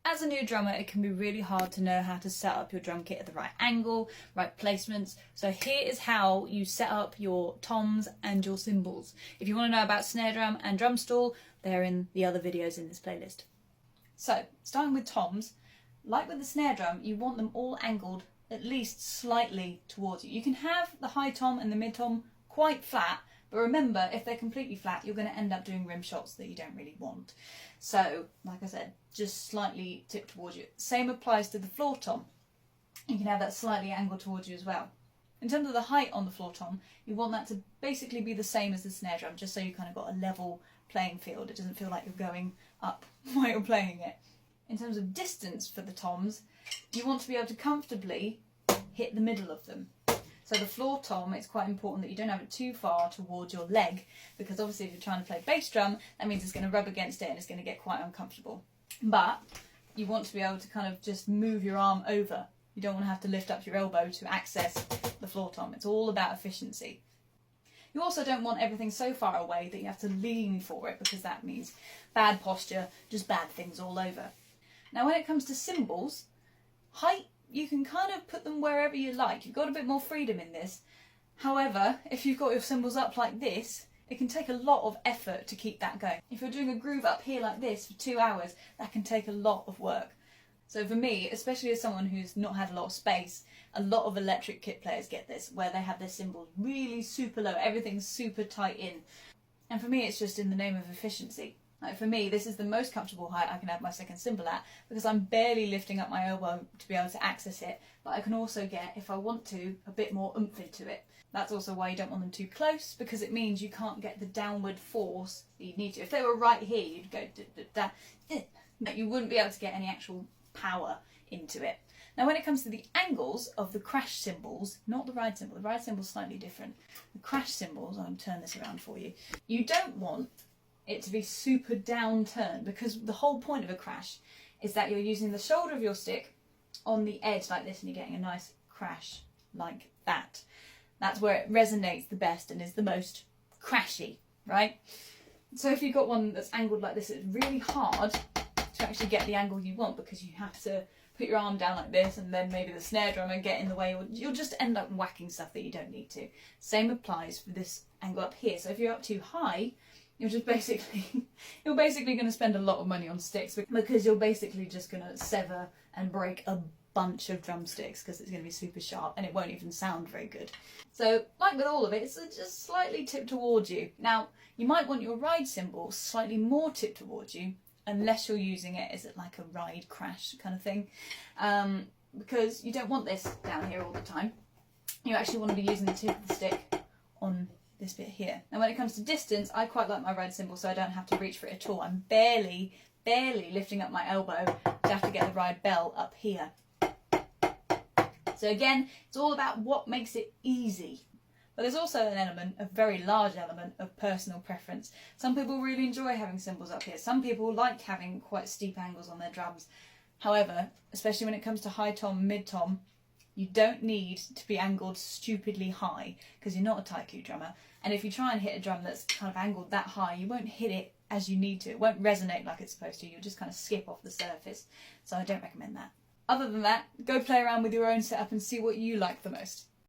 As a new drummer, it can be really hard to know how to set up your drum kit at the right angle, right placements. So here is how you set up your toms and your cymbals. If you want to know about snare drum and drum stall, they're in the other videos in this playlist. So, starting with toms, like with the snare drum, you want them all angled at least slightly towards you. You can have the high tom and the mid tom quite flat, but remember, if they're completely flat, you're going to end up doing rim shots that you don't really want. So, like I said, just slightly tipped towards you. Same applies to the floor tom. You can have that slightly angled towards you as well. In terms of the height on the floor tom, you want that to basically be the same as the snare drum, just so you kind of got a level playing field. It doesn't feel like you're going up while you're playing it. In terms of distance for the toms, you want to be able to comfortably hit the middle of them. So the floor tom, it's quite important that you don't have it too far towards your leg, because obviously if you're trying to play bass drum, that means it's going to rub against it and it's going to get quite uncomfortable. But you want to be able to kind of just move your arm over. You don't want to have to lift up your elbow to access the floor tom. It's all about efficiency. You also don't want everything so far away that you have to lean for it, because that means bad posture, just bad things all over. Now when it comes to cymbals, height, you can kind of put them wherever you like. You've got a bit more freedom in this. However, if you've got your cymbals up like this, it can take a lot of effort to keep that going. If you're doing a groove up here like this for 2 hours, that can take a lot of work. So for me, especially as someone who's not had a lot of space, a lot of electric kit players get this, where they have their cymbals really super low, everything's super tight in. And for me, it's just in the name of efficiency. Like for me, this is the most comfortable height I can have my second cymbal at, because I'm barely lifting up my elbow to be able to access it, but I can also get, if I want to, a bit more oomph into it. That's also why you don't want them too close, because it means you can't get the downward force that you need to. If they were right here, you'd go but you wouldn't be able to get any actual power into it. Now when it comes to the angles of the crash cymbals, not the ride cymbal, the ride cymbal's slightly different. The crash cymbals, I'm going to turn this around for you, you don't want it to be super downturned, because the whole point of a crash is that you're using the shoulder of your stick on the edge like this and you're getting a nice crash like that. That's where it resonates the best and is the most crashy, right? So if you've got one that's angled like this, it's really hard to actually get the angle you want, because you have to put your arm down like this and then maybe the snare drummer get in the way, or you'll just end up whacking stuff that you don't need to. Same applies for this angle up here. So if you're up too high, you're basically going to spend a lot of money on sticks, because you're basically just going to sever and break a bunch of drumsticks, because it's going to be super sharp and it won't even sound very good. So like with all of it, it's just slightly tipped towards you. Now you might want your ride cymbal slightly more tipped towards you, unless you're using it as like a ride crash kind of thing, because you don't want this down here all the time. You actually want to be using the tip of the stick on this bit here. Now when it comes to distance, I quite like my ride cymbal so I don't have to reach for it at all. I'm barely lifting up my elbow to have to get the ride bell up here. So again, it's all about what makes it easy. But there's also an element, a very large element, of personal preference. Some people really enjoy having cymbals up here. Some people like having quite steep angles on their drums. However, especially when it comes to high tom, mid tom, you don't need to be angled stupidly high, because you're not a taiko drummer. And if you try and hit a drum that's kind of angled that high, you won't hit it as you need to. It won't resonate like it's supposed to. You'll just kind of skip off the surface. So I don't recommend that. Other than that, go play around with your own setup and see what you like the most.